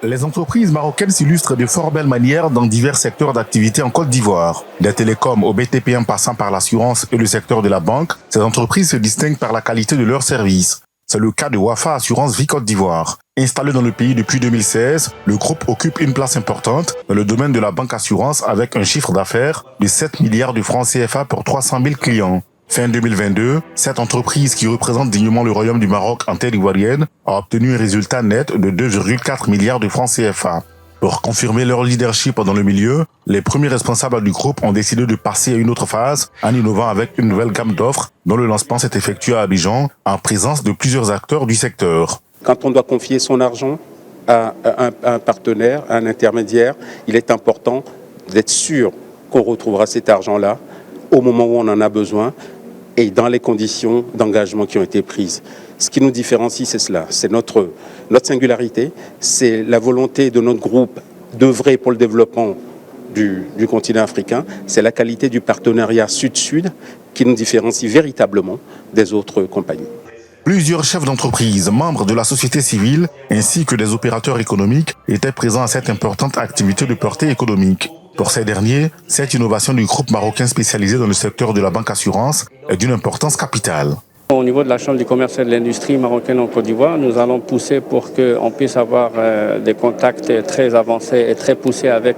Les entreprises marocaines s'illustrent de fort belle manière dans divers secteurs d'activité en Côte d'Ivoire. Des télécoms au BTP en passant par l'assurance et le secteur de la banque, ces entreprises se distinguent par la qualité de leurs services. C'est le cas de Wafa Assurance Vie Côte d'Ivoire. Installé dans le pays depuis 2016, le groupe occupe une place importante dans le domaine de la banque assurance avec un chiffre d'affaires de 7 milliards de francs CFA pour 300 000 clients. Fin 2022, cette entreprise qui représente dignement le Royaume du Maroc en terre ivoirienne a obtenu un résultat net de 2,4 milliards de francs CFA. Pour confirmer leur leadership dans le milieu, les premiers responsables du groupe ont décidé de passer à une autre phase en innovant avec une nouvelle gamme d'offres dont le lancement s'est effectué à Abidjan en présence de plusieurs acteurs du secteur. Quand on doit confier son argent à un partenaire, à un intermédiaire, il est important d'être sûr qu'on retrouvera cet argent-là au moment où on en a besoin et dans les conditions d'engagement qui ont été prises. Ce qui nous différencie, c'est cela, c'est notre singularité, c'est la volonté de notre groupe d'œuvrer pour le développement du continent africain, c'est la qualité du partenariat Sud-Sud qui nous différencie véritablement des autres compagnies. Plusieurs chefs d'entreprise, membres de la société civile, ainsi que des opérateurs économiques étaient présents à cette importante activité de portée économique. Pour ces derniers, cette innovation du groupe marocain spécialisé dans le secteur de la banque assurance est d'une importance capitale. Au niveau de la Chambre du commerce et de l'industrie marocaine en Côte d'Ivoire, nous allons pousser pour qu'on puisse avoir des contacts très avancés et très poussés avec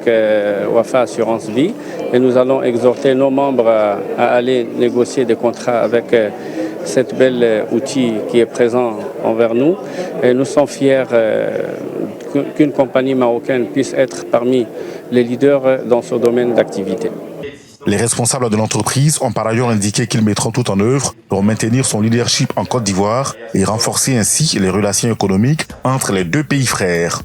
Wafa Assurance Vie. Et nous allons exhorter nos membres à aller négocier des contrats avec cet bel outil qui est présent envers nous. Et nous sommes fiers qu'une compagnie marocaine puisse être parmi les leaders dans ce domaine d'activité. Les responsables de l'entreprise ont par ailleurs indiqué qu'ils mettront tout en œuvre pour maintenir son leadership en Côte d'Ivoire et renforcer ainsi les relations économiques entre les deux pays frères.